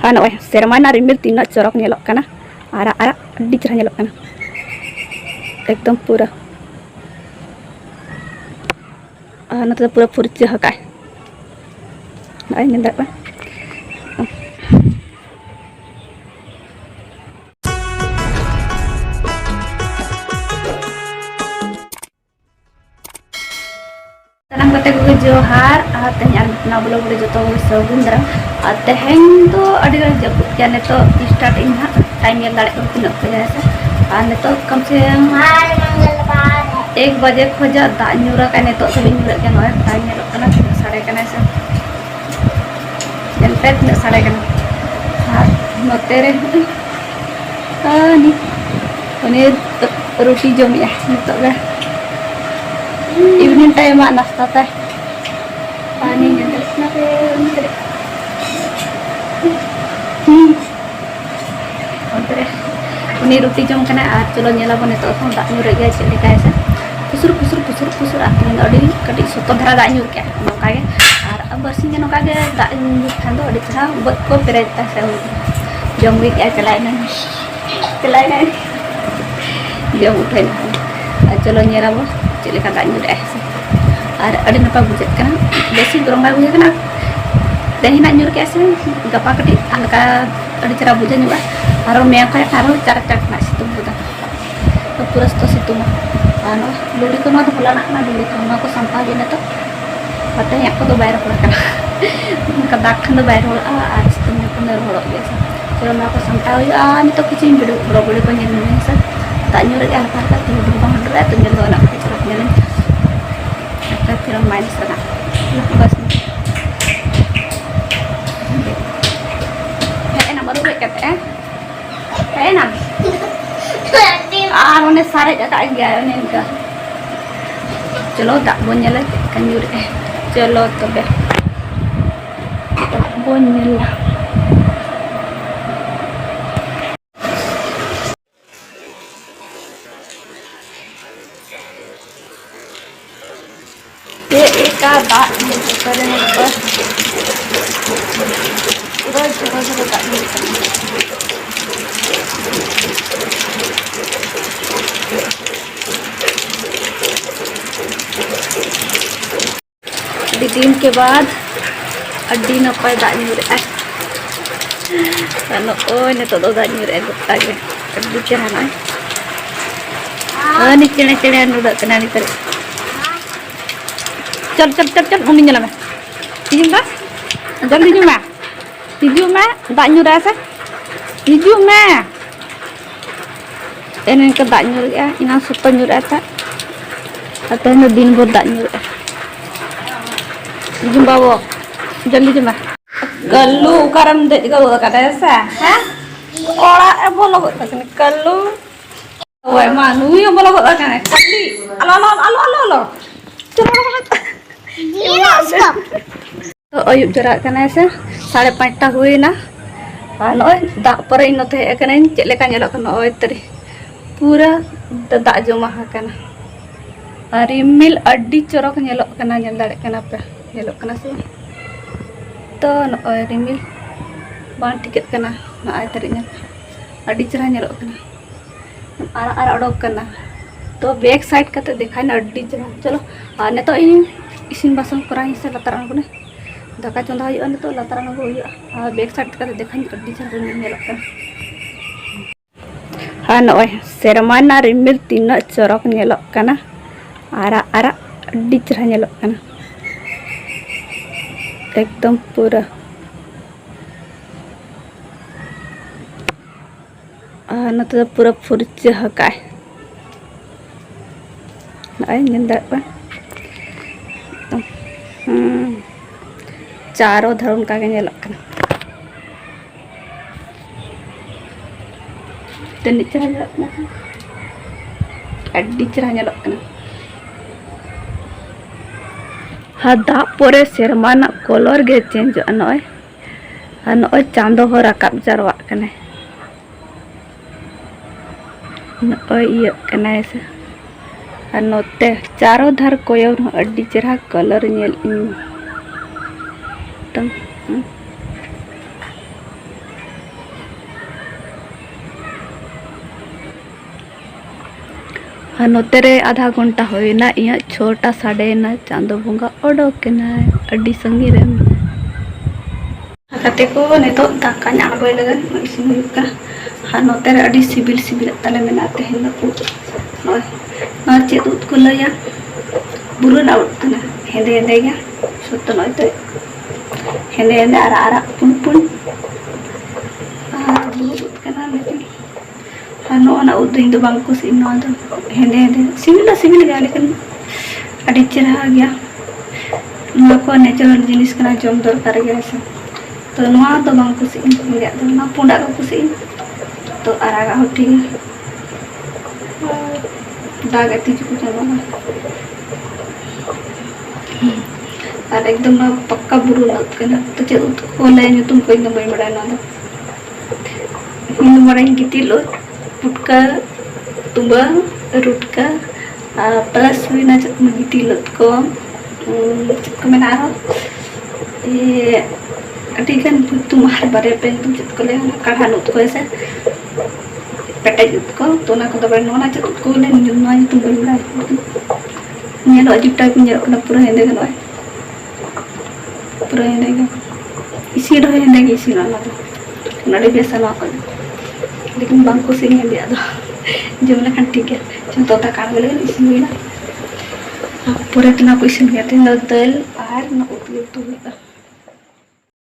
हाँ नॉय सेरमाना रिमिल तीना चरक नेलोक कना आरा आरा अड्डी चरा नेलोक कना एकदम पूरा नते पूरा फुर्ची हकाय नॉय नेदा बा Tanam kata gue johar, tehnya na belum boleh jatuh sebundra. Teheng tu ada yang jemput kan itu start ini time yang dari itu nak kerja sah. Neto kam se 1 बजे खोजा दा nyura kan itu sebelum nyura kan orang tanya lo karena tidak sadar kan sah. Yang pet tidak sadar kan. Notere ni roti jom ya itu lah. Evening time nasta teh pani ngendel nape ontere ini roti jom kena cholo nyela bone to dak nyure ge chele kae sa pusur akhirnya adi kadi soto dhara dak nyur ke noka ge ar bersihnya noka ge dak nyur kan do adi chara buat ko pereta sa jom week ya celana dia utain cholo nyela bo चले का दानी रे और अड़ी नपा बुझे कना बेसी गरम बुझे कना दहिना न्यूर के ऐसे गपा कटी हल्का अड़ी चरा बुझे नुआ और मैं का आरो चार ना सितुम बुदा तो पूरा तो सितुम आनो लुड़ी को ना तो होला ना लुड़ी को ना को संपा गिने तो पता है को तो बाहर होला कना का दाखन तो बाहर होला आ सितुम को नर होला के चलो ना को संपा हुआ नि तो कुछ बिडो बड़ो को नि ने सर दानी रे हल्का का तीन बंग रे तो जल ना kita film main sana bas enak baru dekat enak udah sare jaka enggak ini enggak चलो tak bonyel kan yur चलो तो बे bonyel ये एक दाग करने पर पूरा जगह दाग दिन के बाद अड्डी नपाय दाग nyure ano ne to daग nyure gotta ge अड्डी चढ़ाना ni चढ़े नुदा कना ni तर चल umi nyala मैं तीजू का जल्दी तीजू मैं दाग nyura से तीजू मैं ini ke दाग nyura ina supa nyura ta atau ini दिन भर दाग nyura तीजू बाबो जल्दी जुमा कल्लू करम दे गो कता ऐसा हैं ओड़ा बोलो कने कल्लू ओए मानु ये बोलो कने कल्ली अलो तो अयुब जरा कना से 5:30 टा हुई ना नय दाग पर इन थे कने चले का नेलो कना ओय तरी पूरा दाग जमा कना रिमिल अड्डी चरक नेलो कना नेल दाड़े कना पे नेलो कना से तो नय रिमिल बान टिकेट कना नय तरी ने अड्डी चरा नेलो कना आरा अडोक कना तो बैक साइड कते देखा ना अड्डी चरा चलो ने तो इन इसिन बासन कराई से लतारान को ने दाका चंदा हुआ ने तो लतारान को हुआ बैक साइड कते देखा अड्डी चरा नेलो कना हाँ नय सेरमाना रिमिल तीना चरक नेलो कना आरा आरा अड्डी चरा नेलो कना एकदम पूरा नते पूरा फुर्ची हकाय नय नेदा बा चारों धर्म का नेलो कना तनी चरा नेलो कना अड्डी चरा नेलो कना हदा परे सेरमाना कलर गे चेंज नय नय चांदो हो राकाब जारवा कना नय ये कना से नोते चारों धार कोयो अड्डी चेहरा कलर नेल नोते रे आधा घंटा होना इं छोटा साडेना चांदो बंगा ओडोकना अड्डी संगी रे कते को नितो दाका आगोय लगन इसिन हुका हाँ नोते रे अड्डी सिबिल सिबिल तले मेनाते हैं ना नॉय चेद उत को लया बुरु ना उतना हेदे हेदे गया सुत नॉय तो हेदे हेदे आरा आरा पुन पुन बुरु उत कना लेकिन नो ना उद इन दो बांग को सिन नो दो हेदे हेदे सिबिल गया लेकिन अड्डी चेहरा गया नो को नेचुरल जिनिस कना जम दरकार गया से तो नुआ तो बांग को सिन गया तो ना पुंडा को सिन तो आरागा हो ठीक है दाग एती जो जाबा और एकदम ना पक्का बुरु नत कना तो चे उत को ले तुम को एकदम बई बड़ा ना इन बड़ा गितिलो पुटका तुबा रुटका प्लस भी ना चत गितिलो को चत को मेना ये अटिकन तुम्हारे बारे पे तुम चत को ले काढ़ा नत को ऐसे पेटे को तो ना को दबे नोना चत को ले ना तुम बई बड़ा ये लो अजीब टाइप में अपना पूरा हेंदे गनो पूरा हेंदे गनो इसी रो हेंदे की इसी ना नड़ी बेसा ना को लेकिन बांग को सिंह दिया दो जो लखन ठीक है जो तोता काट गले इसी में ना पूरे तना को इसी में थे दल आर ना उतले तो